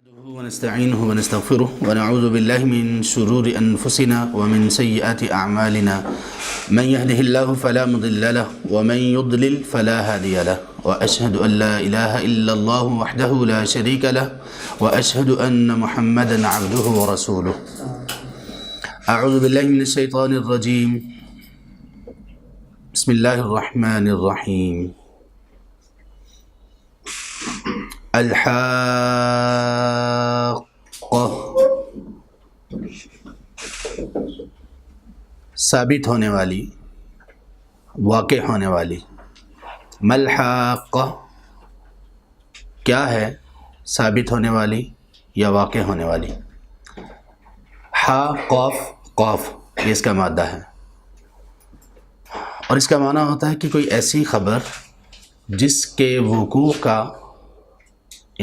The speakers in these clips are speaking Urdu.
نحمده ونستعينه ونستغفره ونعوذ بالله من شرور أنفسنا ومن سيئات أعمالنا من يهده الله فلا مضل له ومن يضلل فلا هادي له وأشهد أن لا إله إلا الله وحده لا شريك له وأشهد أن محمدا عبده ورسوله. أعوذ بالله من الشيطان الرجيم. بسم الله الرحمن الرحيم. الحاقہ ثابت ہونے والی، واقع ہونے والی. ملحاقہ کیا ہے؟ ثابت ہونے والی یا واقع ہونے والی. حا قاف قاف یہ اس کا مادہ ہے، اور اس کا معنی ہوتا ہے کہ کوئی ایسی خبر جس کے وقوع کا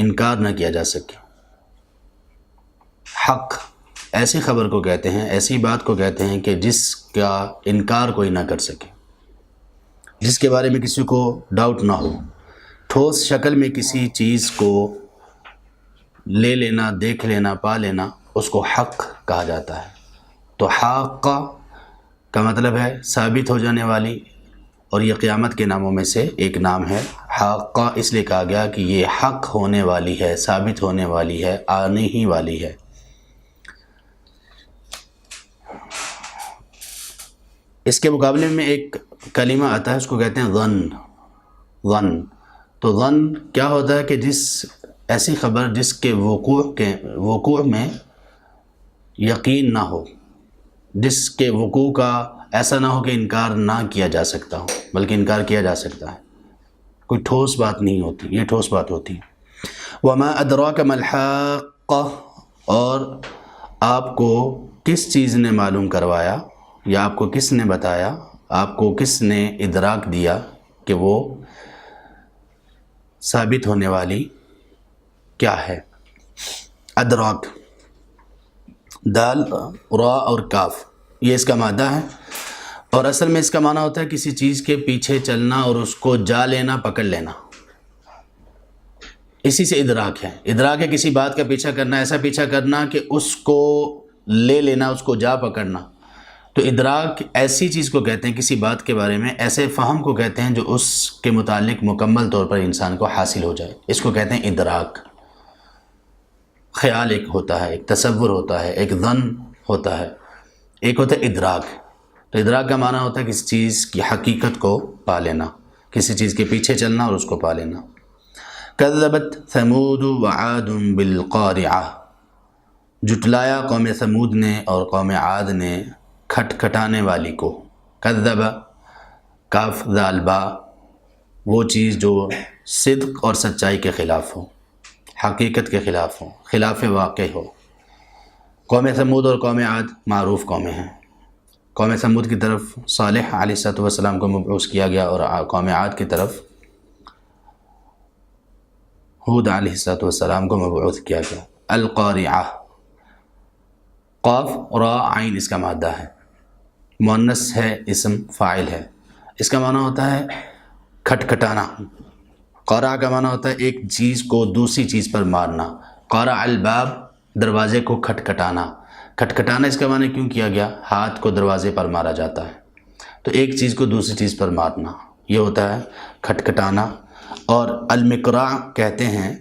انکار نہ کیا جا سکے. حق ایسی خبر کو کہتے ہیں، ایسی بات کو کہتے ہیں کہ جس کا انکار کوئی نہ کر سکے، جس کے بارے میں کسی کو ڈاؤٹ نہ ہو. ٹھوس شکل میں کسی چیز کو لے لینا، دیکھ لینا، پا لینا، اس کو حق کہا جاتا ہے. تو حق کا مطلب ہے ثابت ہو جانے والی، اور یہ قیامت کے ناموں میں سے ایک نام ہے. حاقہ اس لیے کہا گیا کہ یہ حق ہونے والی ہے، ثابت ہونے والی ہے، آنے ہی والی ہے. اس کے مقابلے میں ایک کلمہ آتا ہے، اس کو کہتے ہیں ظن. ظن تو ظن کیا ہوتا ہے کہ جس ایسی خبر جس کے وقوع میں یقین نہ ہو، جس کے وقوع کا ایسا نہ ہو کہ انکار نہ کیا جا سکتا ہو، بلکہ انکار کیا جا سکتا ہے. کوئی ٹھوس بات نہیں ہوتی، یہ ٹھوس بات ہوتی ہے. وما ادراک ما الحاقہ، اور آپ کو کس چیز نے معلوم کروایا، یا آپ کو کس نے بتایا، آپ کو کس نے ادراک دیا کہ وہ ثابت ہونے والی کیا ہے. ادراک دال، را اور کاف یہ اس کا مادہ ہے، اور اصل میں اس کا معنی ہوتا ہے کسی چیز کے پیچھے چلنا اور اس کو جا لینا، پکڑ لینا. اسی سے ادراک ہے. ادراک ہے کسی بات کا پیچھا کرنا، ایسا پیچھا کرنا کہ اس کو لے لینا، اس کو جا پکڑنا. تو ادراک ایسی چیز کو کہتے ہیں، کسی بات کے بارے میں ایسے فہم کو کہتے ہیں جو اس کے متعلق مکمل طور پر انسان کو حاصل ہو جائے. اس کو کہتے ہیں ادراک. خیال ایک ہوتا ہے، ایک تصور ہوتا ہے، ایک ظن ہوتا ہے، ایک ہوتا ہے ادراک. تو ادراک کا معنی ہوتا ہے کسی چیز کی حقیقت کو پا لینا، کسی چیز کے پیچھے چلنا اور اس کو پا لینا. کذبت ثمود وعاد بالقارعہ، جھٹلایا قوم ثمود نے اور قوم عاد نے کھٹکھٹانے والی کو. کذب کاف ذال با، وہ چیز جو صدق اور سچائی کے خلاف ہو، حقیقت کے خلاف ہو، خلاف واقع ہو. قوم ثمود اور قوم عاد معروف قومیں ہیں. قوم ثمود کی طرف صالح علیہ السلام کو مبعوث کیا گیا، اور قوم عاد کی طرف ہود علیہ السلام کو مبعوث کیا گیا. القارعہ قاف را عین اس کا مادہ ہے، مؤنث ہے، اسم فاعل ہے. اس کا معنی ہوتا ہے کھٹکھٹانا. قارع کا معنی ہوتا ہے ایک چیز کو دوسری چیز پر مارنا. قارع الباب دروازے کو کھٹکھٹانا. کھٹکھٹانا اس کا معنی کیوں کیا گیا؟ ہاتھ کو دروازے پر مارا جاتا ہے، تو ایک چیز کو دوسری چیز پر مارنا، یہ ہوتا ہے کھٹکھٹانا. اور المقراع کہتے ہیں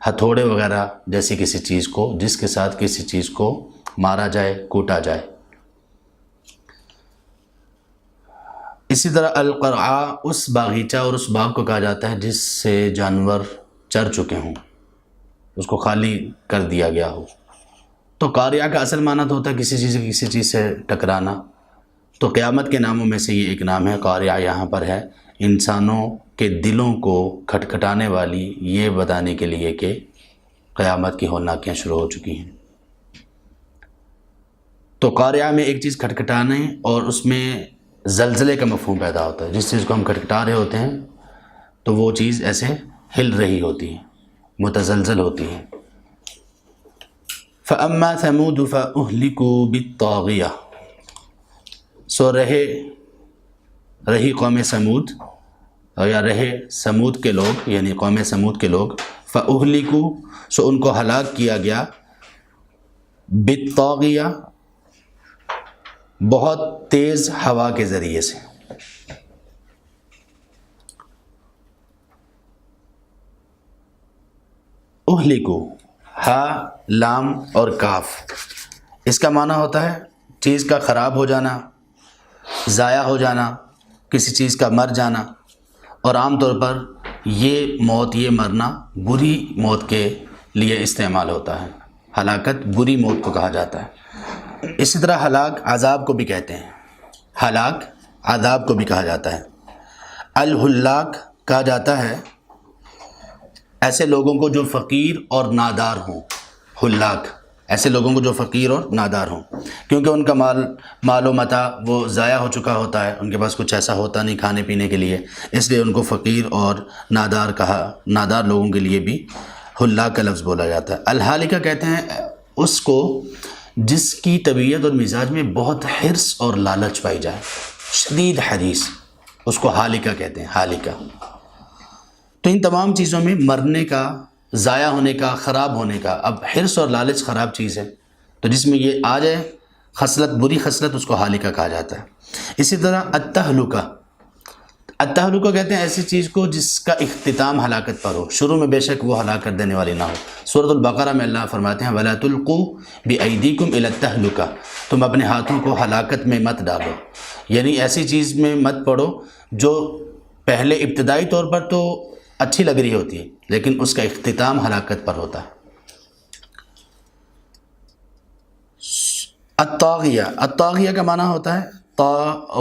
ہتھوڑے وغیرہ جیسی کسی چیز کو جس کے ساتھ کسی چیز کو مارا جائے، کوٹا جائے. اسی طرح القرعہ اس باغیچہ اور اس باغ کو کہا جاتا ہے جس سے جانور چر چکے ہوں، اس کو خالی کر دیا گیا ہو. تو قاریہ کا اصل معنی تو ہوتا ہے کسی چیز سے ٹکرانا. تو قیامت کے ناموں میں سے یہ ایک نام ہے. قاریہ یہاں پر ہے انسانوں کے دلوں کو کھٹکھٹانے والی، یہ بتانے کے لیے کہ قیامت کی ہولناکیاں شروع ہو چکی ہیں. تو قاریہ میں ایک چیز کھٹکھٹانے اور اس میں زلزلے کا مفہوم پیدا ہوتا ہے. جس چیز کو ہم کھٹکھٹا رہے ہوتے ہیں تو وہ چیز ایسے ہل رہی ہوتی ہے، متزلزل ہوتی ہے. فَأَمَّا ثَمُودُ فَأُهْلِكُوا بِالطَّاغِيَةِ، سو رہی قوم ثمود اور یا رہے سمود کے لوگ یعنی قوم سمود کے لوگ، فَأُهْلِكُوا سو ان کو ہلاک کیا گیا، بالطاغیہ بہت تیز ہوا کے ذریعے سے۔ اہلکوا ہا لام اور کاف، اس کا معنی ہوتا ہے چیز کا خراب ہو جانا، ضائع ہو جانا، کسی چیز کا مر جانا، اور عام طور پر یہ موت، یہ مرنا بری موت کے لیے استعمال ہوتا ہے۔ ہلاکت بری موت کو کہا جاتا ہے۔ اسی طرح ہلاک عذاب کو بھی کہتے ہیں، ہلاک عذاب کو بھی کہا جاتا ہے۔ الہلاک کہا جاتا ہے ایسے لوگوں کو جو فقیر اور نادار ہوں، ہلاک ایسے لوگوں کو جو فقیر اور نادار ہوں، کیونکہ ان کا مال و متاع وہ ضائع ہو چکا ہوتا ہے، ان کے پاس کچھ ایسا ہوتا نہیں کھانے پینے کے لیے، اس لیے ان کو فقیر اور نادار کہا، نادار لوگوں کے لیے بھی ہلاک کا لفظ بولا جاتا ہے۔ الہالکہ کہتے ہیں اس کو جس کی طبیعت اور مزاج میں بہت حرص اور لالچ پائی جائے، شدید حریص، اس کو ہالکہ کہتے ہیں، ہالکہ۔ تو ان تمام چیزوں میں مرنے کا، ضائع ہونے کا، خراب ہونے کا، اب حرص اور لالچ خراب چیز ہے، تو جس میں یہ آ جائے خصلت، بری خصلت، اس کو ہالکہ کہا جاتا ہے۔ اسی طرح التہلکہ، التہلکہ کہتے ہیں ایسی چیز کو جس کا اختتام ہلاکت پر ہو، شروع میں بے شک وہ ہلاک کر دینے والی نہ ہو۔ سورۃ البقرہ میں اللہ فرماتے ہیں وَلَا تُلْقُوا بِأَيْدِيكُمْ إِلَى التَّهْلُكَةِ، تم اپنے ہاتھوں کو ہلاکت میں مت ڈالو، یعنی ایسی چیز میں مت پڑو جو پہلے ابتدائی طور پر تو اچھی لگ رہی ہوتی ہے لیکن اس کا اختتام ہلاکت پر ہوتا ہے۔ الطاغیہ، الطاغیہ کا معنی ہوتا ہے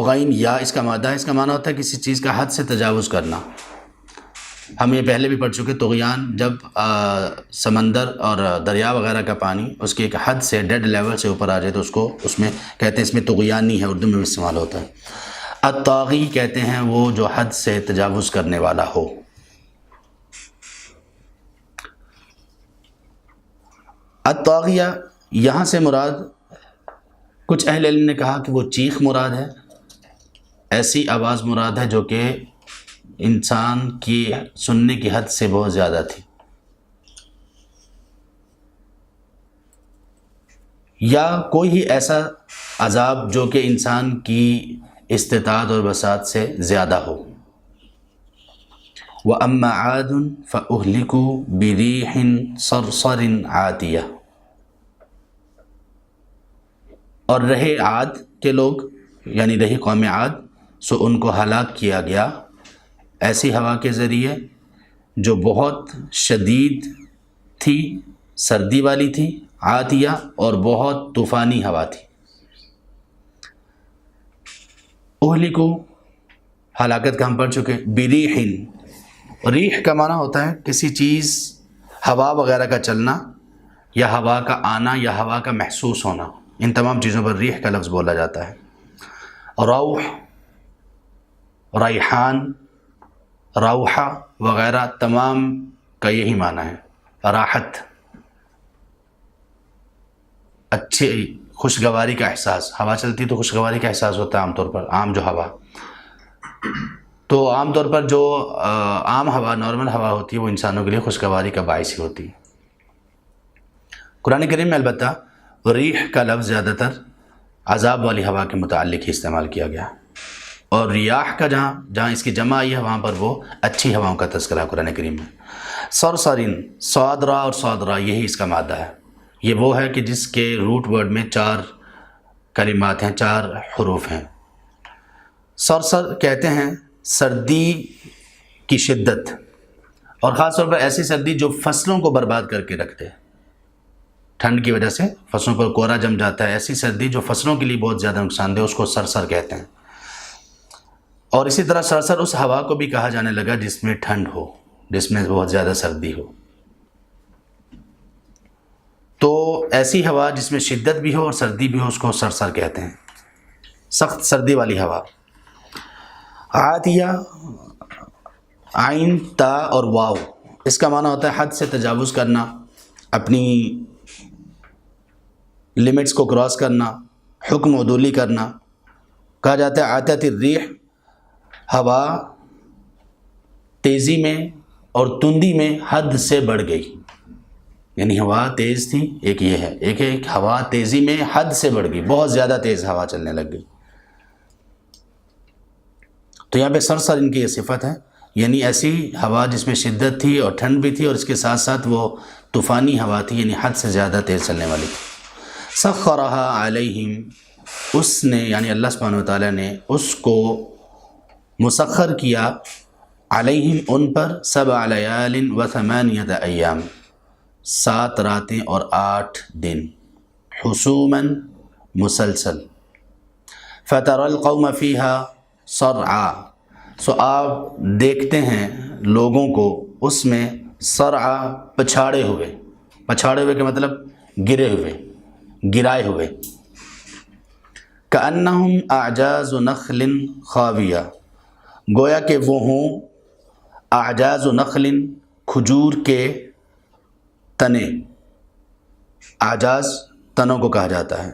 غین یا، اس کا مادہ ہے، اس کا معنی ہوتا ہے کسی چیز کا حد سے تجاوز کرنا۔ ہم یہ پہلے بھی پڑھ چکے، طغیان جب سمندر اور دریا وغیرہ کا پانی اس کی ایک حد سے، ڈیڈ لیول سے اوپر آ جائے تو اس کو اس میں کہتے ہیں، اس میں طغیان نہیں ہے، اردو میں بھی استعمال ہوتا ہے۔ الطاغی کہتے ہیں وہ جو حد سے تجاوز کرنے والا ہو۔ الطاغیہ یہاں سے مراد، کچھ اہل علم نے کہا کہ وہ چیخ مراد ہے، ایسی آواز مراد ہے جو کہ انسان کی سننے کی حد سے بہت زیادہ تھی، یا کوئی ہی ایسا عذاب جو کہ انسان کی استطاعت اور بساط سے زیادہ ہو۔ وَأَمَّا عَادٌ فَأُهْلِكُوا بِرِيحٍ صَرْصَرٍ عَاتِيَةٍ، اور رہے عاد کے لوگ یعنی رہی قوم عاد، سو ان کو ہلاک کیا گیا ایسی ہوا کے ذریعے جو بہت شدید تھی، سردی والی تھی، عاتیہ، اور بہت طوفانی ہوا تھی۔ اہلکو ہلاکت کا ہم پڑھ چکے۔ بریح، ریح کا معنی ہوتا ہے کسی چیز، ہوا وغیرہ کا چلنا یا ہوا کا آنا یا ہوا کا محسوس ہونا، ان تمام چیزوں پر ریح کا لفظ بولا جاتا ہے۔ روح، ریحان، روحہ وغیرہ تمام کا یہی معنی ہے، راحت، اچھی خوشگواری کا احساس۔ ہوا چلتی تو خوشگواری کا احساس ہوتا ہے عام طور پر، عام جو ہوا، تو عام طور پر جو عام ہوا، نارمل ہوا ہوتی ہے وہ انسانوں کے لیے خوشگواری کا باعث ہی ہوتی ہے۔ قرآن کریم میں البتہ ریح کا لفظ زیادہ تر عذاب والی ہوا کے متعلق ہی استعمال کیا گیا، اور ریاح کا جہاں اس کی جمع آئی ہے وہاں پر وہ اچھی ہواؤں کا تذکرہ قرآن کریم میں۔ سرسرین، صادرا اور صادرا یہی اس کا مادہ ہے، یہ وہ ہے کہ جس کے روٹ ورڈ میں 4 کلمات ہیں، 4 حروف ہیں۔ سرسر کہتے ہیں سردی کی شدت، اور خاص طور پر ایسی سردی جو فصلوں کو برباد کر کے رکھ دے، ٹھنڈ کی وجہ سے فصلوں پر کورا جم جاتا ہے، ایسی سردی جو فصلوں کے لیے بہت زیادہ نقصان دہ، اس کو سرسر کہتے ہیں۔ اور اسی طرح سرسر اس ہوا کو بھی کہا جانے لگا جس میں ٹھنڈ ہو، جس میں بہت زیادہ سردی ہو۔ تو ایسی ہوا جس میں شدت بھی ہو اور سردی بھی ہو اس کو سرسر کہتے ہیں، سخت سردی والی ہوا۔ عاتیہ، عین، تا اور واو، اس کا معنی ہوتا ہے حد سے تجاوز کرنا، اپنی لمٹس کو کراس کرنا، حکم عدولی کرنا۔ کہا جاتا ہے آتت الریح، ہوا تیزی میں اور تندی میں حد سے بڑھ گئی، یعنی ہوا تیز تھی، ایک یہ ہے، ایک ہوا تیزی میں حد سے بڑھ گئی، بہت زیادہ تیز ہوا چلنے لگ گئی۔ تو یہاں پہ سرسر ان کی یہ صفت ہے، یعنی ایسی ہوا جس میں شدت تھی اور ٹھنڈ بھی تھی، اور اس کے ساتھ ساتھ وہ طوفانی ہوا تھی، یعنی حد سے زیادہ تیز چلنے والی تھی۔ سخرها علیہم، اس نے یعنی اللہ سبحانہ وتعالیٰ نے اس کو مسخر کیا، علیہم ان پر، 7 لیال و 8 ایام، 7 راتیں اور 8 دن، حسوماً مسلسل، فتر القوم فیہا صرعا، سو آپ دیکھتے ہیں لوگوں کو اس میں صرعا پچھاڑے ہوئے کے مطلب گرے ہوئے، گرائے ہوئے، کأنہم اعجاز نخل خاویہ، گویا کہ وہ ہوں اعجاز نخل، کھجور کے تنے، اعجاز تنوں کو کہا جاتا ہے،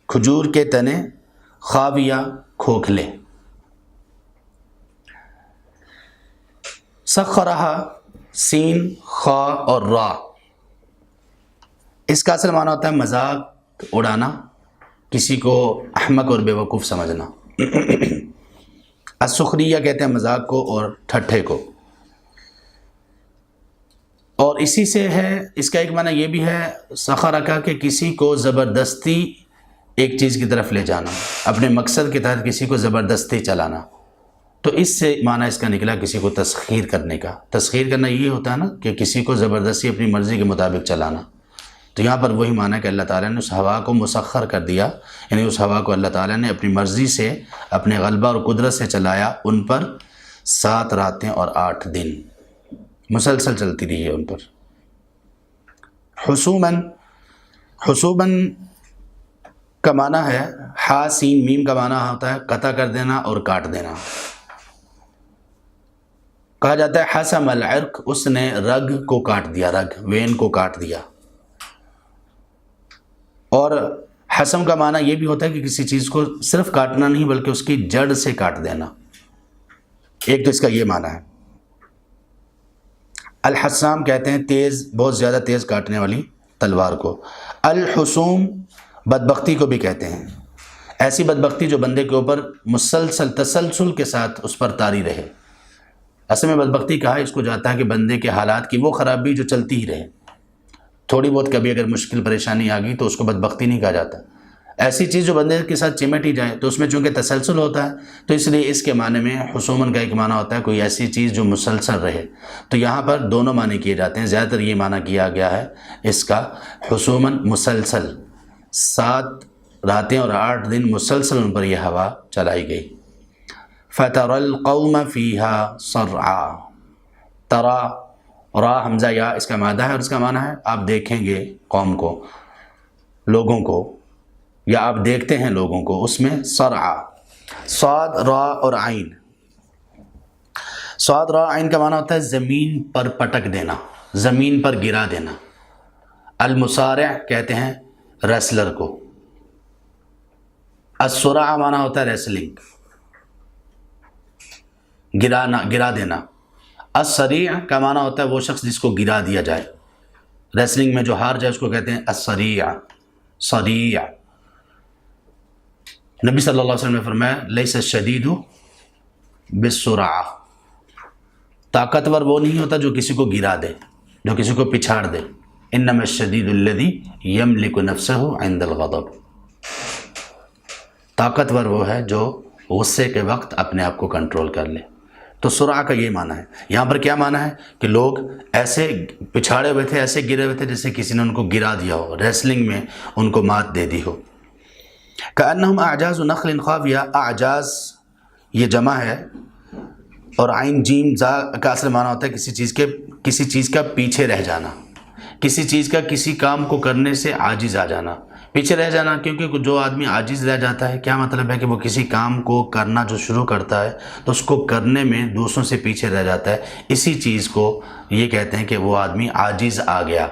کھجور کے تنے، خاویہ کھوکھلے۔ سخرہا، سین، خا اور را، اس کا اصل معنی ہوتا ہے مذاق اڑانا، کسی کو احمق اور بیوقوف سمجھنا۔ السخریہ کہتے ہیں مذاق کو اور ٹھٹھے کو، اور اسی سے ہے اس کا ایک معنی یہ بھی ہے سخرہ کا کہ کسی کو زبردستی ایک چیز کی طرف لے جانا، اپنے مقصد کے تحت کسی کو زبردستی چلانا، تو اس سے معنی اس کا نکلا کسی کو تسخیر کرنے کا۔ تسخیر کرنا یہ ہوتا ہے نا کہ کسی کو زبردستی اپنی مرضی کے مطابق چلانا، تو یہاں پر وہی معنی ہے کہ اللہ تعالیٰ نے اس ہوا کو مسخر کر دیا، یعنی اس ہوا کو اللہ تعالیٰ نے اپنی مرضی سے، اپنے غلبہ اور قدرت سے چلایا، ان پر 7 راتیں اور 8 دن مسلسل چلتی رہی ہے ان پر۔ حسوماً، حسوماً کا معنی ہے ہا سین میم کا معنی ہوتا ہے قطع کر دینا اور کاٹ دینا۔ کہا جاتا ہے حسم العرق، اس نے رگ کو کاٹ دیا، رگ وین کو کاٹ دیا۔ اور حسم کا معنی یہ بھی ہوتا ہے کہ کسی چیز کو صرف کاٹنا نہیں بلکہ اس کی جڑ سے کاٹ دینا، ایک تو اس کا یہ معنی ہے۔ الحسام کہتے ہیں تیز، بہت زیادہ تیز کاٹنے والی تلوار کو۔ الحسوم بدبختی کو بھی کہتے ہیں، ایسی بدبختی جو بندے کے اوپر مسلسل تسلسل کے ساتھ اس پر طاری رہے۔ اصل میں بدبختی کہا اس کو جاتا ہے کہ بندے کے حالات کی وہ خرابی جو چلتی ہی رہے، تھوڑی بہت کبھی اگر مشکل پریشانی آ گئی تو اس کو بدبختی نہیں کہا جاتا، ایسی چیز جو بندے کے ساتھ چمٹ ہی جائے، تو اس میں چونکہ تسلسل ہوتا ہے تو اس لیے اس کے معنی میں حسوماً کا ایک معنی ہوتا ہے کوئی ایسی چیز جو مسلسل رہے۔ تو یہاں پر دونوں معنی کیے جاتے ہیں، زیادہ تر یہ معنی کیا گیا ہے اس کا حسوماً مسلسل، 7 راتیں اور 8 دن مسلسل ان پر یہ ہوا چلائی گئی۔ فَتَرَ الْقَوْمَ فِيهَا صَرْعًا، ترا را حمزہ یا اس کا مادہ ہے اور اس کا معنی ہے آپ دیکھیں گے قوم کو، لوگوں کو، یا آپ دیکھتے ہیں لوگوں کو، اس میں صرعا، صاد را اور عین۔ صاد را عین کا معنی ہوتا ہے زمین پر پٹک دینا، زمین پر گرا دینا۔ المصارع کہتے ہیں ریسلر کو۔ الصرع معنی ہوتا ہے ریسلنگ، گرا دینا۔ الصریع کا معنی ہوتا ہے وہ شخص جس کو گرا دیا جائے، ریسلنگ میں جو ہار جائے اس کو کہتے ہیں الصریع، صریع۔ نبی صلی اللہ علیہ وسلم نے فرمایا لیس الشدید بالسرعہ، طاقتور وہ نہیں ہوتا جو کسی کو گرا دے، جو کسی کو پچھاڑ دے، انما الشدید الذی یملک نفسہ عند الغضب، طاقتور وہ ہے جو غصے کے وقت اپنے آپ کو کنٹرول کر لے۔ تو سرعہ کا یہ معنی ہے۔ یہاں پر کیا معنی ہے کہ لوگ ایسے پچھاڑے ہوئے تھے، ایسے گرے ہوئے تھے جیسے کسی نے ان کو گرا دیا ہو، ریسلنگ میں ان کو مات دے دی ہو۔ کأنہم اعجاز نخل خاویہ، اعجاز یہ جمع ہے اور عین جیم زا کا اصل معنی ہوتا ہے کسی چیز کا پیچھے رہ جانا، کسی چیز کا کسی کام کو کرنے سے عاجز آ جانا، پیچھے رہ جانا۔ کیونکہ جو آدمی عاجز رہ جاتا ہے کیا مطلب ہے کہ وہ کسی کام کو کرنا جو شروع کرتا ہے تو اس کو کرنے میں دوسروں سے پیچھے رہ جاتا ہے، اسی چیز کو یہ کہتے ہیں کہ وہ آدمی عاجز آ گیا۔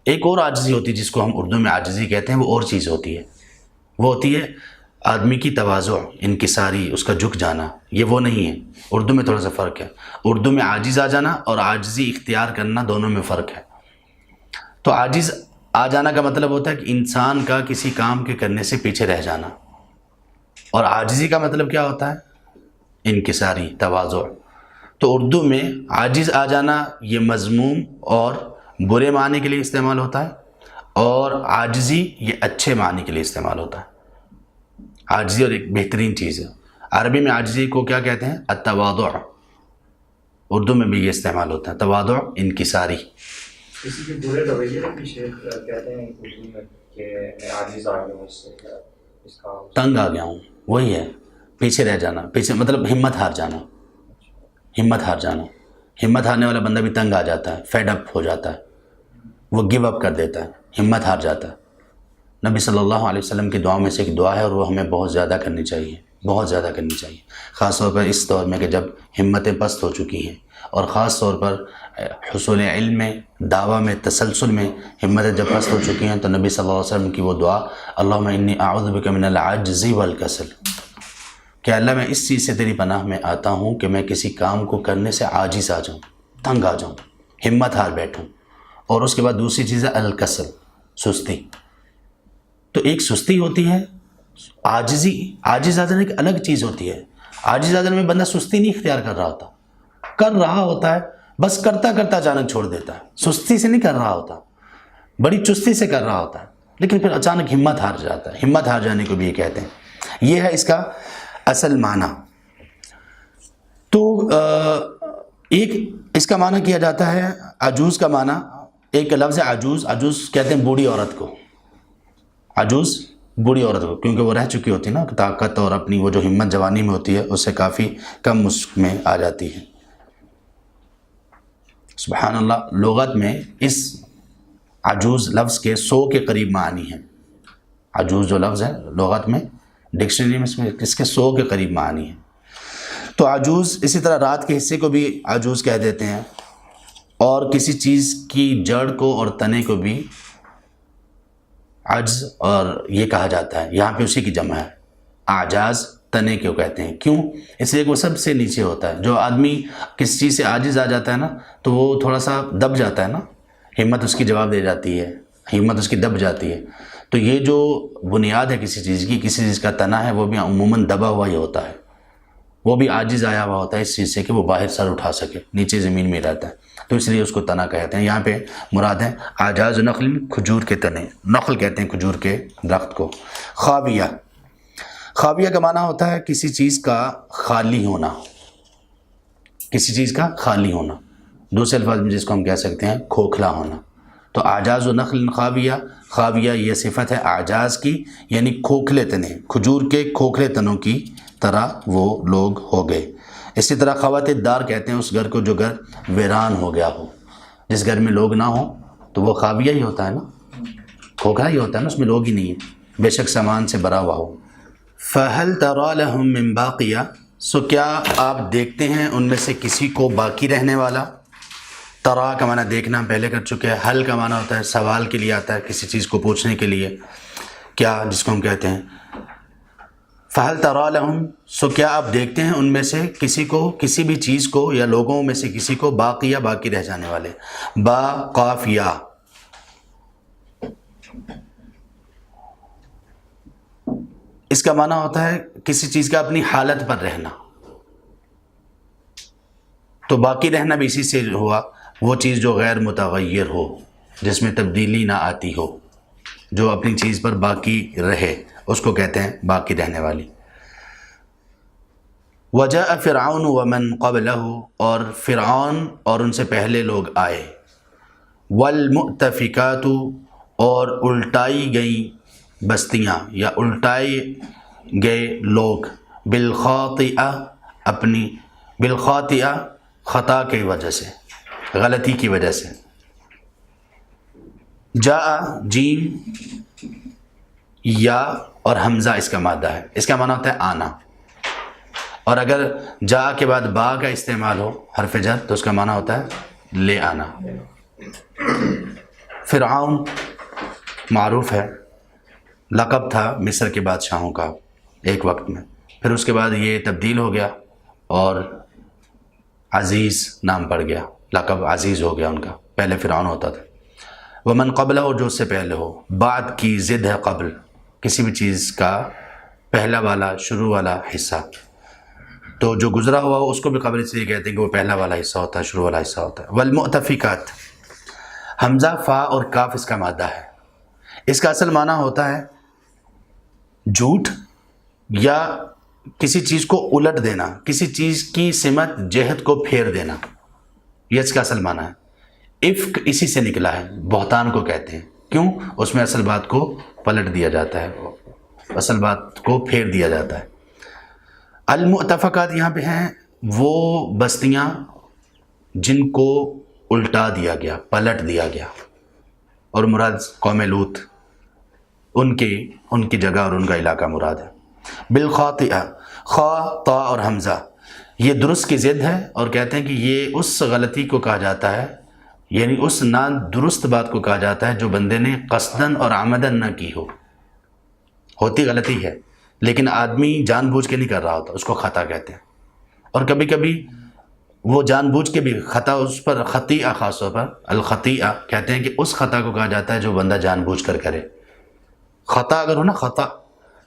ایک اور عاجزی ہوتی ہے جس کو ہم اردو میں عاجزی کہتے ہیں، وہ اور چیز ہوتی ہے، وہ ہوتی ہے آدمی کی تواضع، انکساری، اس کا جھک جانا، یہ وہ نہیں ہے. اردو میں تھوڑا سا فرق ہے. اردو میں عاجز آ جانا اور عاجزی اختیار کرنا دونوں میں فرق ہے. تو عاجز آ جانا کا مطلب ہوتا ہے کہ انسان کا کسی کام کے کرنے سے پیچھے رہ جانا، اور عاجزی کا مطلب کیا ہوتا ہے؟ انکساری، تواضع. تو اردو میں عاجز آ جانا یہ مذموم اور برے معنی کے لیے استعمال ہوتا ہے، اور عاجزی یہ اچھے معنی کے لیے استعمال ہوتا ہے. عاجزی اور ایک بہترین چیز ہے. عربی میں عاجزی کو کیا کہتے ہیں؟ التواضع. اردو میں بھی یہ استعمال ہوتا ہے، تواضع، انکساری. کسی کے برے رویے کے پیچھے کہتے ہیں اردو میں کہ میں عاجز آ گیا ہوں، اس کا تنگ آ گیا ہوں، وہی ہے پیچھے رہ جانا. پیچھے مطلب ہمت ہار جانا. ہمت ہار جانا، ہمت ہارنے والا بندہ بھی تنگ آ جاتا ہے، فیڈ اپ ہو جاتا ہے، وہ گیو اپ کر دیتا ہے، ہمت ہار جاتا ہے. نبی صلی اللہ علیہ وسلم کی دعاؤں میں سے ایک دعا ہے، اور وہ ہمیں بہت زیادہ کرنی چاہیے، بہت زیادہ کرنی چاہیے، خاص طور پر اس دور میں کہ جب ہمتیں پست ہو چکی ہیں، اور خاص طور پر حصول علم میں، دعویٰ میں، تسلسل میں ہمتیں جب پست ہو چکی ہیں. تو نبی صلی اللہ علیہ وسلم کی وہ دعا، اللہم انی اعوذ بک من العجز والکسل، کہ اللہ میں اس چیز سے تیری پناہ میں آتا ہوں کہ میں کسی کام کو کرنے سے عاجز آ جاؤں، تنگ آ جاؤں، ہمت ہار بیٹھوں. اور اس کے بعد دوسری چیز ہے الکسل، سستی. تو ایک سستی ہوتی ہے، عاجزی، عاجز آ جانے ایک الگ چیز ہوتی ہے. عاجز آ جانے میں بندہ سستی نہیں اختیار کر رہا ہوتا ہے، بس کرتا کرتا اچانک چھوڑ دیتا ہے. سستی سے نہیں کر رہا ہوتا، بڑی چستی سے کر رہا ہوتا ہے، لیکن پھر اچانک ہمت ہار جاتا ہے. ہمت ہار جانے کو بھی یہ کہتے ہیں. یہ ہے اس کا اصل معنی. تو ایک اس کا معنی کیا جاتا ہے عجوز کا معنی. ایک لفظ ہے عجوز. عجوز کہتے ہیں بوڑھی عورت کو. عجوز بوڑھی عورت کو، کیونکہ وہ رہ چکی ہوتی ہے نا، طاقت اور اپنی وہ جو ہمت جوانی میں ہوتی ہے اس سے کافی کم اس میں آ جاتی ہے. سبحان اللہ. لغت میں اس عجوز لفظ کے 100 کے قریب معنی ہیں. عجوز جو لفظ ہے لغت میں، ڈکشنری میں اس کے 100 کے قریب معنی ہیں. تو عجوز، اسی طرح رات کے حصے کو بھی عجوز کہہ دیتے ہیں، اور کسی چیز کی جڑ کو اور تنے کو بھی عجز اور یہ کہا جاتا ہے. یہاں پہ اسی کی جمع ہے. اعجاز تنے کیوں کہتے ہیں؟ کیوں؟ اس لیے کہ وہ سب سے نیچے ہوتا ہے. جو آدمی کسی چیز سے عاجز آ جاتا ہے نا، تو وہ تھوڑا سا دب جاتا ہے نا، ہمت اس کی جواب دے جاتی ہے، ہمت اس کی دب جاتی ہے. تو یہ جو بنیاد ہے کسی چیز کی، کسی چیز کا تنا ہے، وہ بھی عموماً دبا ہوا ہی ہوتا ہے. وہ بھی عاجز آیا ہوا ہوتا ہے اس چیز سے کہ وہ باہر سر اٹھا سکے، نیچے زمین میں رہتا ہے. تو اس لیے اس کو تنا کہتے ہیں. یہاں پہ مراد ہے اعجاز نخل، کھجور کے تنے. نخل کہتے ہیں کھجور کے درخت کو. خاویہ، خاویہ کا معنی ہوتا ہے کسی چیز کا خالی ہونا، کسی چیز کا خالی ہونا. دوسرے الفاظ میں جس کو ہم کہہ سکتے ہیں کھوکھلا ہونا. تو اعجاز و نخل خاویہ، خاویہ یہ صفت ہے اعجاز کی، یعنی کھوکھلے تنے، کھجور کے کھوکھلے تنوں کی طرح وہ لوگ ہو گئے. اسی طرح خواتِ دار کہتے ہیں اس گھر کو جو گھر ویران ہو گیا ہو. جس گھر میں لوگ نہ ہوں تو وہ خاویہ ہی ہوتا ہے نا، کھوکھلا ہی ہوتا ہے نا، اس میں لوگ ہی نہیں ہیں، بے شک سامان سے بھرا ہوا ہو. فَهَلْ تَرَى لَهُم مِّن بَاقِيَةٍ، سو کیا آپ دیکھتے ہیں ان میں سے کسی کو باقی رہنے والا؟ ترا کا معنی دیکھنا ہم پہلے کر چکے ہیں. حل کا معنی ہوتا ہے سوال کے لیے آتا ہے، کسی چیز کو پوچھنے کے لیے، کیا، جس کو ہم کہتے ہیں. فَهَلْ تَرَى لَهُم، سو کیا آپ دیکھتے ہیں ان میں سے کسی کو، کسی بھی چیز کو یا لوگوں میں سے کسی کو، باقیہ باقی رہ جانے والے. با قاف یا، اس کا معنی ہوتا ہے کسی چیز کا اپنی حالت پر رہنا. تو باقی رہنا بھی اسی سے ہوا، وہ چیز جو غیر متغیر ہو، جس میں تبدیلی نہ آتی ہو، جو اپنی چیز پر باقی رہے، اس کو کہتے ہیں باقی رہنے والی. وجاء فرعون ومن قبلہ، اور فرعون اور ان سے پہلے لوگ آئے. والمؤتفکات، اور الٹائی گئی بستیاں یا الٹائے گئے لوگ. بالخاطئہ، اپنی بالخاطئہ خطا کی وجہ سے، غلطی کی وجہ سے. جاء جیم یا اور حمزہ اس کا مادہ ہے. اس کا معنی ہوتا ہے آنا، اور اگر جا کے بعد با کا استعمال ہو حرف جر تو اس کا معنی ہوتا ہے لے آنا. فرعون معروف ہے، لقب تھا مصر کے بادشاہوں کا. ایک وقت میں. پھر اس کے بعد یہ تبدیل ہو گیا اور عزیز نام پڑ گیا، لقب عزیز ہو گیا ان کا. پہلے فرعون ہوتا تھا. ومن قبلہ، جو اس سے پہلے ہو. بعد کی ضد ہے قبل، کسی بھی چیز کا پہلا والا شروع والا حصہ. تو جو گزرا ہوا ہو اس کو بھی قبل اس لیے کہتے ہیں کہ وہ پہلا والا حصہ ہوتا ہے، شروع والا حصہ ہوتا ہے. والمؤتفقات، حمزہ فا اور کاف اس کا مادہ ہے. اس کا اصل معنی ہوتا ہے جھوٹ یا کسی چیز کو الٹ دینا، کسی چیز کی سمت جہت کو پھیر دینا، یہ اس کا اصل معنی ہے. افک اسی سے نکلا ہے، بہتان کو کہتے ہیں. کیوں؟ اس میں اصل بات کو پلٹ دیا جاتا ہے، اصل بات کو پھیر دیا جاتا ہے. المؤتفقات یہاں پہ ہیں وہ بستیاں جن کو الٹا دیا گیا، پلٹ دیا گیا، اور مراد قوم لوط، ان کی جگہ اور ان کا علاقہ مراد ہے. بالخاطئہ، خا تا اور حمزہ یہ درست کی ضد ہے، اور کہتے ہیں کہ یہ اس غلطی کو کہا جاتا ہے، یعنی اس نا درست بات کو کہا جاتا ہے جو بندے نے قصداً اور عمدن نہ کی ہو. ہوتی غلطی ہے لیکن آدمی جان بوجھ کے نہیں کر رہا ہوتا، اس کو خطا کہتے ہیں. اور کبھی کبھی وہ جان بوجھ کے بھی خطا، اس پر خطیئہ خاص طور پر الخطیئہ کہتے ہیں کہ اس خطا کو کہا جاتا ہے جو بندہ جان بوجھ کر کرے. خطا اگر ہو نا خطا،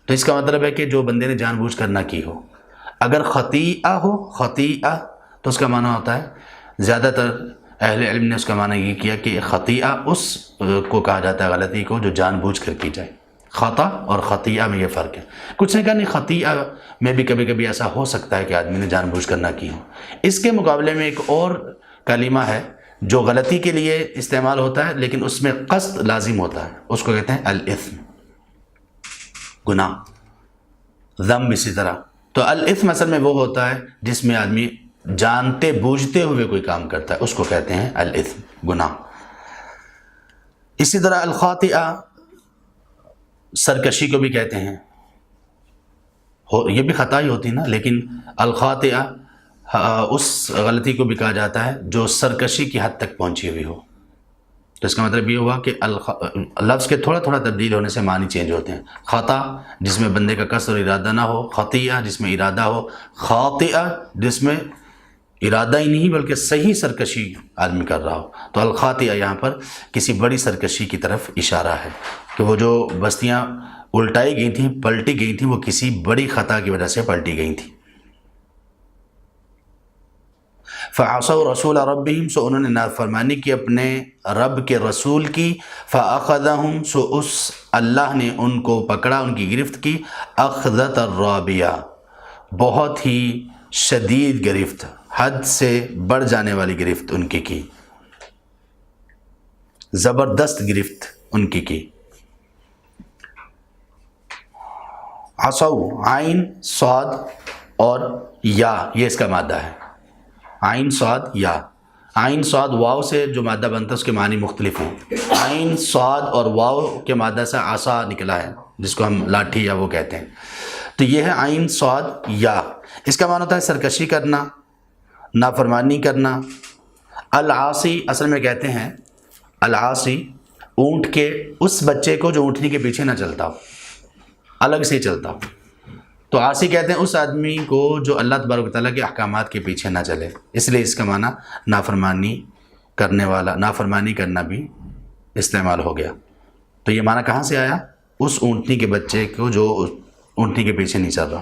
تو اس کا مطلب ہے کہ جو بندے نے جان بوجھ کر نہ کی ہو. اگر خطیئہ ہو، خطیئہ، تو اس کا معنی ہوتا ہے، زیادہ تر اہل علم نے اس کا معنی یہ کیا کہ خطیئہ اس کو کہا جاتا ہے غلطی کو جو جان بوجھ کر کی جائے. خطا اور خطیئہ میں یہ فرق ہے. کچھ نے کہا نہیں، خطیئہ میں بھی کبھی کبھی ایسا ہو سکتا ہے کہ آدمی نے جان بوجھ کر نہ کی ہو. اس کے مقابلے میں ایک اور کلمہ ہے جو غلطی کے لیے استعمال ہوتا ہے لیکن اس میں قصد لازم ہوتا ہے، اس کو کہتے ہیں الاثم، گناہ، ذنب. اسی طرح تو الاثم اصل میں وہ ہوتا ہے جس میں آدمی جانتے بوجھتے ہوئے کوئی کام کرتا ہے، اس کو کہتے ہیں الاثم، گناہ. اسی طرح الخاطئہ سرکشی کو بھی کہتے ہیں، یہ بھی خطا ہی ہوتی نا، لیکن الخاطئہ اس غلطی کو بھی کہا جاتا ہے جو سرکشی کی حد تک پہنچی ہوئی ہو. تو اس کا مطلب یہ ہوا کہ لفظ کے تھوڑا تھوڑا تبدیل ہونے سے معنی چینج ہوتے ہیں. خطا جس میں بندے کا قصد اور ارادہ نہ ہو، خطیئہ جس میں ارادہ ہو، خاطئہ جس میں ارادہ ہی نہیں بلکہ صحیح سرکشی آدمی کر رہا ہو. تو الخاطئہ یہاں پر کسی بڑی سرکشی کی طرف اشارہ ہے کہ وہ جو بستیاں الٹائی گئی تھیں، پلٹی گئی تھیں، وہ کسی بڑی خطا کی وجہ سے پلٹی گئی تھیں. فعصوا رسول ربهم، سو انہوں نے نافرمانی کی اپنے رب کے رسول کی. فاخذهم، سو اس اللہ نے ان کو پکڑا، ان کی گرفت کی. اخذت الرابیہ، بہت ہی شدید گرفت، حد سے بڑھ جانے والی گرفت ان کی زبردست گرفت ان کی. عصوا، عین صاد اور یا، یہ اس کا مادہ ہے. عین صاد یا، عین صاد واو سے جو مادہ بنتا ہے اس کے معنی مختلف ہیں. عین صاد اور واو کے مادہ سے عصا نکلا ہے جس کو ہم لاٹھی یا وہ کہتے ہیں. تو یہ ہے عین صاد یا. اس کا معنی ہوتا ہے سرکشی کرنا، نافرمانی کرنا. العاصی اصل میں کہتے ہیں العاصی اونٹ کے اس بچے کو جو اونٹنی کے پیچھے نہ چلتا ہو، الگ سے چلتا ہو. تو عاصی کہتے ہیں اس آدمی کو جو اللہ تبارک و تعالیٰ کے احکامات کے پیچھے نہ چلے. اس لیے اس کا معنی نافرمانی کرنے والا، نافرمانی کرنا بھی استعمال ہو گیا. تو یہ معنی کہاں سے آیا؟ اس اونٹنی کے بچے کو جو اونٹنی کے پیچھے نہیں چل رہا.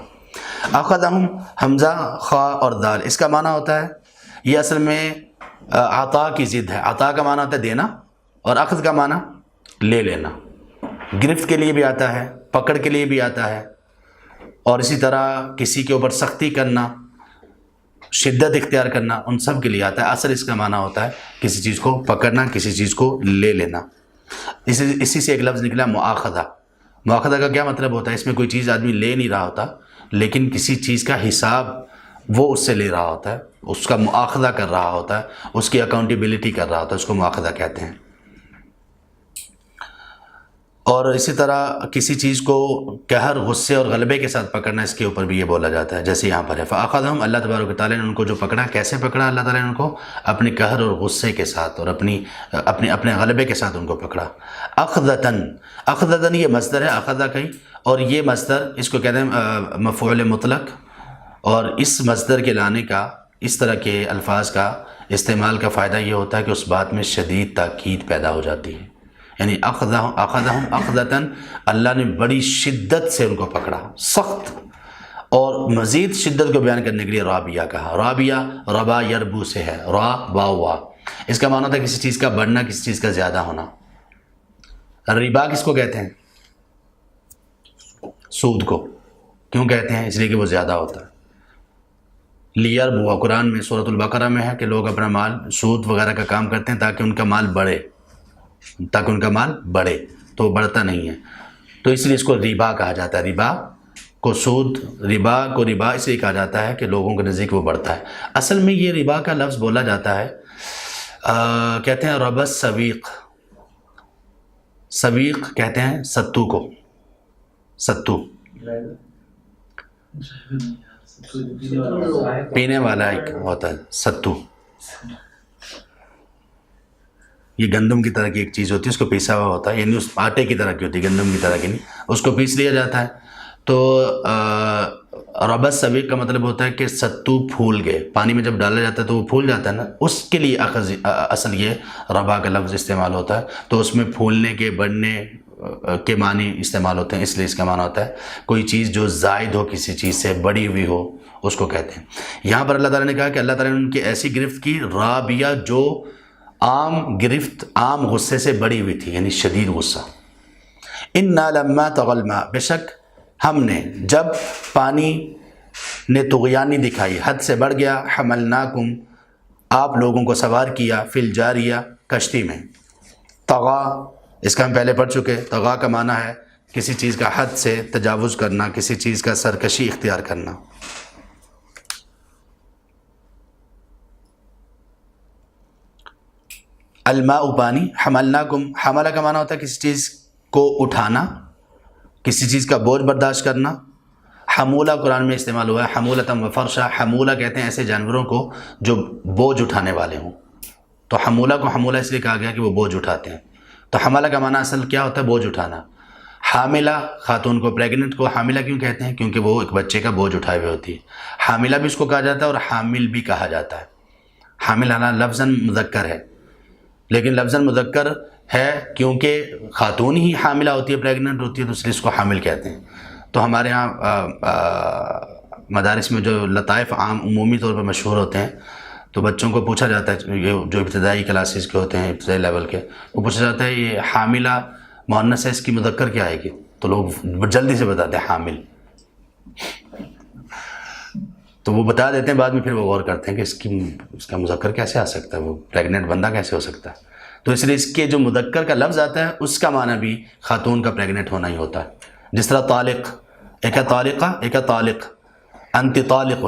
اخذہم، حمزہ خا اور دال، اس کا معنی ہوتا ہے، یہ اصل میں عطا کی ضد ہے. عطا کا معنی ہوتا ہے دینا، اور اخذ کا معنی لے لینا. گرفت کے لیے بھی آتا ہے، پکڑ کے لیے بھی آتا ہے، اور اسی طرح کسی کے اوپر سختی کرنا، شدت اختیار کرنا، ان سب کے لیے آتا ہے. اصل اس کا معنی ہوتا ہے کسی چیز کو پکڑنا، کسی چیز کو لے لینا. اسی سے ایک لفظ نکلا مؤاخذہ. مؤاخذہ کا کیا مطلب ہوتا ہے؟ اس میں کوئی چیز آدمی لے نہیں رہا ہوتا لیکن کسی چیز کا حساب وہ اس سے لے رہا ہوتا ہے، اس کا مؤاخذہ کر رہا ہوتا ہے، اس کی اکاؤنٹیبلٹی کر رہا ہوتا ہے، اس کو مؤاخذہ کہتے ہیں. اور اسی طرح کسی چیز کو قہر، غصے اور غلبے کے ساتھ پکڑنا، اس کے اوپر بھی یہ بولا جاتا ہے. جیسے یہاں پر ہے فاخذہم، اللہ تبارک و تعالیٰ نے ان کو جو پکڑا، کیسے پکڑا اللہ تعالیٰ نے ان کو؟ اپنے قہر اور غصے کے ساتھ اور اپنے غلبے کے ساتھ ان کو پکڑا. اخذتاً، اخذتاً یہ مصدر ہے اخذہ کہیں، اور یہ مصدر اس کو کہتے ہیں مفعول مطلق، اور اس مصدر کے لانے کا، اس طرح کے الفاظ کا استعمال کا فائدہ یہ ہوتا ہے کہ اس بات میں شدید تاکید پیدا ہو جاتی ہے، یعنی اخذہم اخذتاً، اللہ نے بڑی شدت سے ان کو پکڑا، سخت، اور مزید شدت کو بیان کرنے کے لیے رابیہ کہا۔ رابیہ ربا یربو سے ہے، را با وا، اس کا معنی ہوتا ہے کسی چیز کا بڑھنا، کسی چیز کا زیادہ ہونا۔ ربا کس کو کہتے ہیں؟ سود کو۔ کیوں کہتے ہیں؟ اس لیے کہ وہ زیادہ ہوتا ہے۔ لیربو قرآن میں سورۃ البقرہ میں ہے کہ لوگ اپنا مال سود وغیرہ کا کام کرتے ہیں تاکہ ان کا مال بڑھے، تو وہ بڑھتا نہیں ہے، تو اس لیے اس کو ربا کہا جاتا ہے۔ ربا کو سود، ربا کو ربا اس لیے کہا جاتا ہے کہ لوگوں کے نزدیک وہ بڑھتا ہے۔ اصل میں یہ ربا کا لفظ بولا جاتا ہے، کہتے ہیں ربا سویق، سویق کہتے ہیں ستو کو، ستو پینے والا ایک ہوتا ہے ستو، یہ گندم کی طرح کی ایک چیز ہوتی ہے، اس کو پیسا ہوا ہوتا ہے، یعنی اس آٹے کی طرح کی ہوتی ہے، گندم کی طرح کی نہیں، اس کو پیس لیا جاتا ہے۔ تو ربس سویق کا مطلب ہوتا ہے کہ ستو پھول گئے، پانی میں جب ڈالا جاتا ہے تو وہ پھول جاتا ہے نا، اس کے لیے اصل یہ ربا کا لفظ استعمال ہوتا ہے، تو اس میں پھولنے کے، بڑھنے کے معنی استعمال ہوتے ہیں، اس لیے اس کا معنی ہوتا ہے کوئی چیز جو زائد ہو، کسی چیز سے بڑی ہوئی ہو، اس کو کہتے ہیں۔ یہاں پر اللہ تعالیٰ نے کہا کہ اللہ تعالیٰ نے ان کی ایسی گرفت کی، رابیہ جو عام گرفت، عام غصے سے بڑی ہوئی تھی، یعنی شدید غصہ۔ انا لما طغى الماء، بے شک ہم نے جب پانی نے طغیانی دکھائی، حد سے بڑھ گیا، حملناکم، آپ لوگوں کو سوار کیا، فی الجاریہ، کشتی میں۔ طغا، اس کا ہم پہلے پڑھ چکے، طغا کا معنی ہے کسی چیز کا حد سے تجاوز کرنا، کسی چیز کا سرکشی اختیار کرنا۔ الماء پانی، حملناکم، حملہ کا معنی ہوتا ہے کسی چیز کو اٹھانا، کسی چیز کا بوجھ برداشت کرنا۔ حمولہ قرآن میں استعمال ہوا ہے، حمولتم و فرشا، حمولہ کہتے ہیں ایسے جانوروں کو جو بوجھ اٹھانے والے ہوں، تو حمولہ کو حمولہ اس لیے کہا گیا کہ وہ بوجھ اٹھاتے ہیں۔ تو حملہ کا معنی اصل کیا ہوتا ہے؟ بوجھ اٹھانا۔ حاملہ خاتون کو، پریگننٹ کو حاملہ کیوں کہتے ہیں؟ کیونکہ وہ ایک بچے کا بوجھ اٹھائے ہوئے ہوتی ہے۔ حاملہ بھی اس کو کہا جاتا ہے اور حامل بھی کہا جاتا ہے۔ حامل حالانکہ لفظاً مذکر ہے، لیکن لفظاً مذکر ہے کیونکہ خاتون ہی حاملہ ہوتی ہے، پریگننٹ ہوتی ہے، تو اس لیے اس کو حامل کہتے ہیں۔ تو ہمارے ہاں مدارس میں جو لطائف عام عمومی طور پر مشہور ہوتے ہیں، تو بچوں کو پوچھا جاتا ہے، یہ جو ابتدائی کلاسز کے ہوتے ہیں، ابتدائی لیول کے، وہ پوچھا جاتا ہے یہ حاملہ مؤنث ہے، اس کی مذکر کیا آئے گی؟ تو لوگ جلدی سے بتاتے ہیں حامل، تو وہ بتا دیتے ہیں، بعد میں پھر وہ غور کرتے ہیں کہ اس کا مذکر کیسے آ سکتا ہے، وہ پریگننٹ بندہ کیسے ہو سکتا ہے؟ تو اس لیے اس کے جو مذکر کا لفظ آتا ہے اس کا معنی بھی خاتون کا پریگننٹ ہونا ہی ہوتا ہے۔ جس طرح طالق، ایک ہے طالقہ، ایک ہے طالق، انت طالق،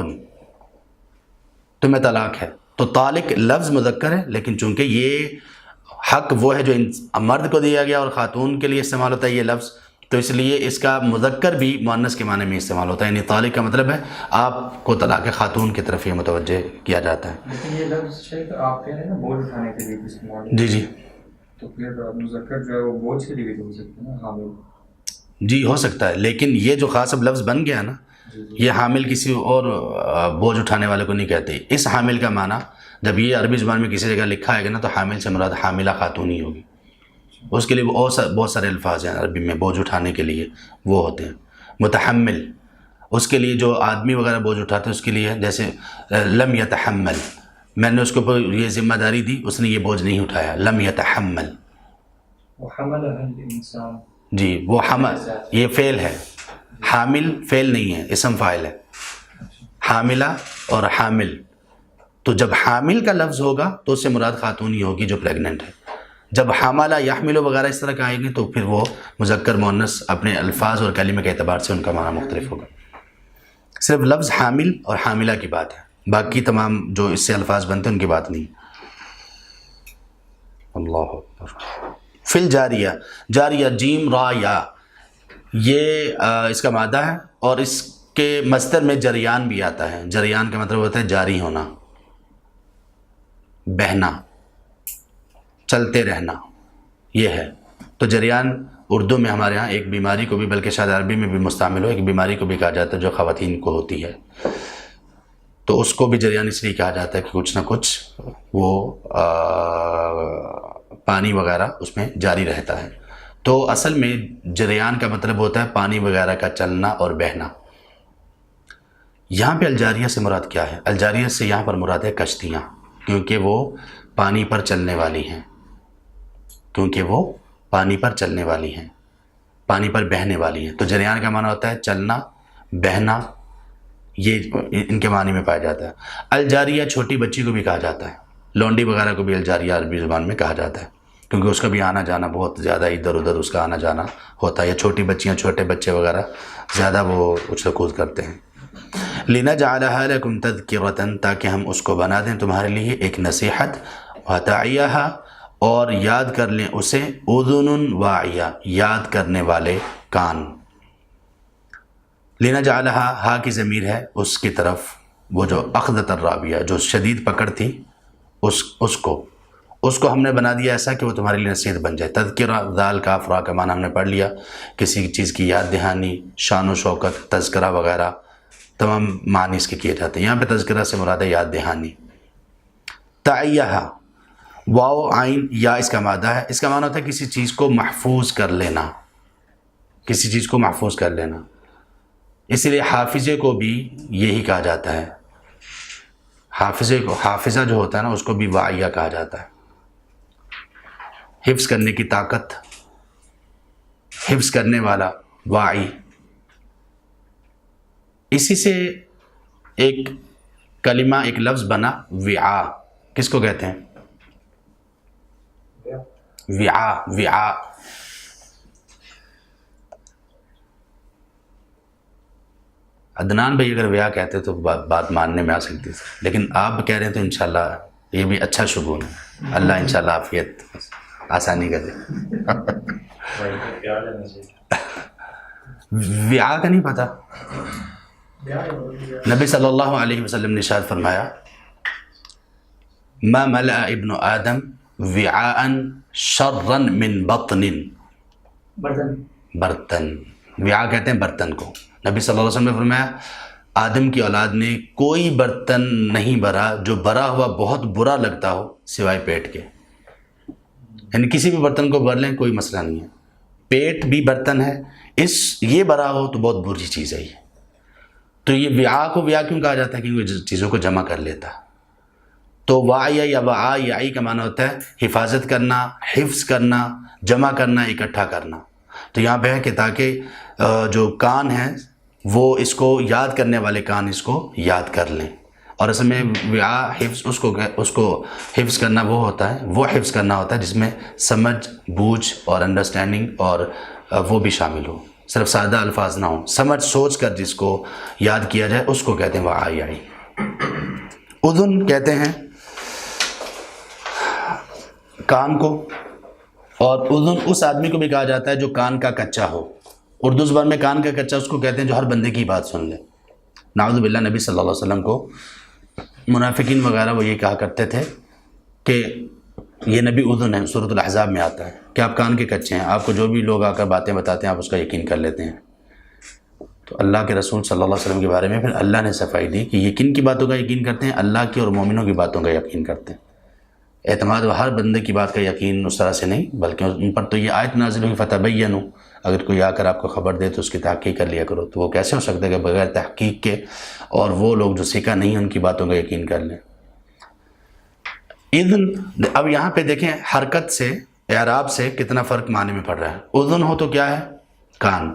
تمہیں طلاق ہے، تو طالق لفظ مذکر ہے، لیکن چونکہ یہ حق وہ ہے جو مرد کو دیا گیا اور خاتون کے لیے استعمال ہوتا ہے یہ لفظ، تو اس لیے اس کا مذکر بھی مؤنث کے معنی میں استعمال ہوتا ہے، یعنی طالق کا مطلب ہے آپ کو طلاق خاتون کی طرف یہ متوجہ کیا جاتا ہے۔ لیکن یہ لفظ شاید آپ کہہ رہے ہیں نا بوجھ اٹھانے کے لیے استعمال، جی جی، تو پھر مذکر جو ہے وہ بوجھ کے لیے بھی ہو سکتا ہے نا، حامل۔ جی ہو سکتا ہے، لیکن یہ جو خاص اب لفظ بن گیا نا، یہ حامل کسی اور بوجھ اٹھانے والے کو نہیں کہتے۔ اس حامل کا معنی جب یہ عربی زبان میں کسی جگہ لکھا ہے نا، تو حامل سے مراد حاملہ خاتون ہی ہوگی۔ اس کے لیے بہت سارے الفاظ ہیں عربی میں بوجھ اٹھانے کے لیے، وہ ہوتے ہیں متحمل، اس کے لیے جو آدمی وغیرہ بوجھ اٹھاتے ہیں اس کے لیے، جیسے لم یتحمل، میں نے اس کے اوپر یہ ذمہ داری دی، اس نے یہ بوجھ نہیں اٹھایا، لم یتحمل۔ وحملها الانسان، جی وہ حمل، یہ فعل ہے، حامل فعل نہیں ہے، اسم فاعل ہے، حاملہ اور حامل۔ تو جب حامل کا لفظ ہوگا تو اس سے مراد خاتون ہی ہوگی جو پریگننٹ ہے۔ جب حاملہ یحمل وغیرہ اس طرح کا آئیں گے تو پھر وہ مذکر مؤنث اپنے الفاظ اور کلمے کے اعتبار سے ان کا معنی مختلف ہوگا۔ صرف لفظ حامل اور حاملہ کی بات ہے، باقی تمام جو اس سے الفاظ بنتے ہیں ان کی بات نہیں۔ اللہ اکبر۔ فی الجاریہ، جاریہ جیم را یا، یہ اس کا مادہ ہے، اور اس کے مصدر میں جریان بھی آتا ہے۔ جریان کا مطلب ہوتا ہے جاری ہونا، بہنا، چلتے رہنا، یہ ہے۔ تو جریان اردو میں ہمارے ہاں ایک بیماری کو بھی، بلکہ شاید عربی میں بھی مستعمل ہو، ایک بیماری کو بھی کہا جاتا ہے جو خواتین کو ہوتی ہے، تو اس کو بھی جریان اس لیے کہا جاتا ہے کہ کچھ نہ کچھ وہ پانی وغیرہ اس میں جاری رہتا ہے۔ تو اصل میں جریان کا مطلب ہوتا ہے پانی وغیرہ کا چلنا اور بہنا۔ یہاں پہ الجاریہ سے مراد کیا ہے؟ الجاریہ سے یہاں پر مراد ہے کشتیاں، کیونکہ وہ پانی پر چلنے والی ہیں، کیونکہ وہ پانی پر چلنے والی ہیں، پانی پر بہنے والی ہیں۔ تو جریان کا معنی ہوتا ہے چلنا، بہنا، یہ ان کے معنی میں پایا جاتا ہے۔ الجاریہ چھوٹی بچی کو بھی کہا جاتا ہے، لونڈی وغیرہ کو بھی الجاریہ عربی زبان میں کہا جاتا ہے، کیونکہ اس کا بھی آنا جانا بہت زیادہ ادھر ادھر اس کا آنا جانا ہوتا ہے، یا چھوٹی بچیاں چھوٹے بچے وغیرہ زیادہ وہ اچھل کود کرتے ہیں۔ لِنَجْعَلَهَا لَكُمْ تَذْكِرَةً، تاکہ ہم اس کو بنا دیں تمہارے لیے ایک نصیحت، وَتَعِيَهَا، اور یاد کر لیں اسے، اذن واعیہ، یاد کرنے والے کان۔ لِنَجْعَلَهَا، ہا کی ضمیر ہے اس کی طرف، وہ جو اخذت الرابیہ، جو شدید پکڑ تھی، اس کو ہم نے بنا دیا ایسا کہ وہ تمہارے لیے نصیحت بن جائے۔ تذکرہ، ذال کاف را کا معنی ہم نے پڑھ لیا، کسی چیز کی یاد دہانی، شان و شوکت، تذکرہ وغیرہ تمام معنی اس کے کیے جاتے ہیں۔ یہاں پہ تذکرہ سے مراد ہے یاد دہانی۔ تعیہا، واو عین یا اس کا مادہ ہے، اس کا معنی ہوتا ہے کسی چیز کو محفوظ کر لینا، کسی چیز کو محفوظ کر لینا۔ اس لیے حافظے کو بھی یہی کہا جاتا ہے، حافظے کو، حافظہ جو ہوتا ہے نا اس کو بھی واعیہ کہا جاتا ہے، حفظ کرنے کی طاقت، حفظ کرنے والا، واعی۔ اسی سے ایک کلمہ، ایک لفظ بنا وعاء، کس کو کہتے ہیں؟ وعاء، وعاء۔ عدنان بھائی اگر وعاء کہتے تو بات ماننے میں آ سکتی تھی، لیکن آپ کہہ رہے ہیں تو انشاءاللہ یہ بھی اچھا شگون ہے، اللہ انشاءاللہ عافیت آسانی کر دے۔ وعاء کا نہیں پتہ؟ نبی صلی اللہ علیہ وسلم نے ارشاد فرمایا، ما ملأ ابن آدم وعاء شرا من بطن، برتن، وعاء کہتے ہیں برتن کو۔ نبی صلی اللہ علیہ وسلم نے فرمایا آدم کی اولاد نے کوئی برتن نہیں بھرا جو بھرا ہوا بہت برا لگتا ہو سوائے پیٹ کے۔ یعنی کسی بھی برتن کو بھر لیں کوئی مسئلہ نہیں ہے، پیٹ بھی برتن ہے، یہ بھرا ہو تو بہت بری چیز ہے یہ۔ تو یہ وعاء کو وعاء کیوں کہا جاتا ہے؟ کیونکہ چیزوں کو جمع کر لیتا ہے۔ تو واعیہ یا وعاء یا کا معنی ہوتا ہے حفاظت کرنا، حفظ کرنا، جمع کرنا، اکٹھا کرنا۔ تو یہاں پہ ہے کہ تاکہ جو کان ہیں وہ اس کو یاد کرنے والے کان اس کو یاد کر لیں، اور اصل میں وعاء حفظ اس کو حفظ کرنا وہ ہوتا ہے، وہ حفظ کرنا ہوتا ہے جس میں سمجھ، بوجھ اور انڈرسٹینڈنگ اور وہ بھی شامل ہو، صرف سادہ الفاظ نہ ہوں، سمجھ سوچ کر جس کو یاد کیا جائے اس کو کہتے ہیں وعاء۔ اذن کہتے ہیں کان کو، اور اذن اس آدمی کو بھی کہا جاتا ہے جو کان کا کچا ہو۔ اردو زبان میں کان کا کچا اس کو کہتے ہیں جو ہر بندے کی بات سن لے۔ نعوذ باللہ، نبی صلی اللہ علیہ وسلم کو منافقین وغیرہ وہ یہ کہا کرتے تھے کہ یہ نبی اذن ہے، سورۃ الاحزاب میں آتا ہے کہ آپ کان کے کچے ہیں، آپ کو جو بھی لوگ آ کر باتیں بتاتے ہیں آپ اس کا یقین کر لیتے ہیں۔ تو اللہ کے رسول صلی اللہ علیہ وسلم کے بارے میں پھر اللہ نے صفائی دی کہ یقین کی باتوں کا یقین کرتے ہیں، اللہ کی اور مومنوں کی باتوں کا یقین کرتے ہیں۔ اعتماد ہر بندے کی بات کا یقین اس طرح سے نہیں، بلکہ ان پر تو یہ آیت نازل ہوئی فتبینوا، اگر کوئی آ کر آپ کو خبر دے تو اس کی تحقیق کر لیا کرو۔ تو وہ کیسے ہو سکتا ہے کہ بغیر تحقیق کے اور وہ لوگ جو سیکھا نہیں ان کی باتوں کا یقین کر لیں۔ اذن، اب یہاں پہ دیکھیں حرکت سے، اعراب سے کتنا فرق معنی میں پڑ رہا ہے۔ اذن ہو تو کیا ہے؟ کان۔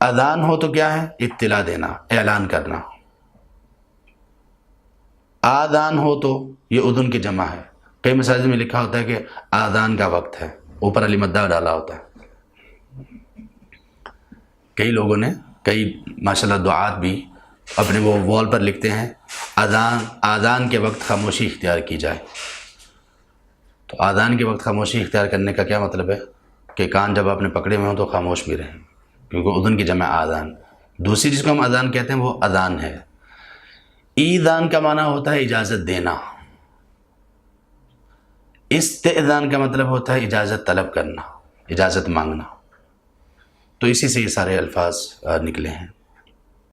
اذان ہو تو کیا ہے؟ اطلاع دینا، اعلان کرنا۔ آذان ہو تو یہ اذن کی جمع ہے۔ کئی مساجد میں لکھا ہوتا ہے کہ آذان کا وقت ہے، اوپر علی مدہ ڈالا ہوتا ہے۔ کئی لوگوں نے، کئی ماشاءاللہ دعات بھی اپنے وہ وال پر لکھتے ہیں آذان کے وقت خاموشی اختیار کی جائے۔ تو آذان کے وقت خاموشی اختیار کرنے کا کیا مطلب ہے؟ کہ کان جب آپ نے پکڑے ہوئے ہوں تو خاموش بھی رہیں، کیونکہ اذن کی جمع آذان۔ دوسری جس کو ہم اذان کہتے ہیں وہ اذان ہے۔ ایذان کا معنی ہوتا ہے اجازت دینا۔ استئذان کا مطلب ہوتا ہے اجازت طلب کرنا، اجازت مانگنا، تو اسی سے یہ سارے الفاظ نکلے ہیں۔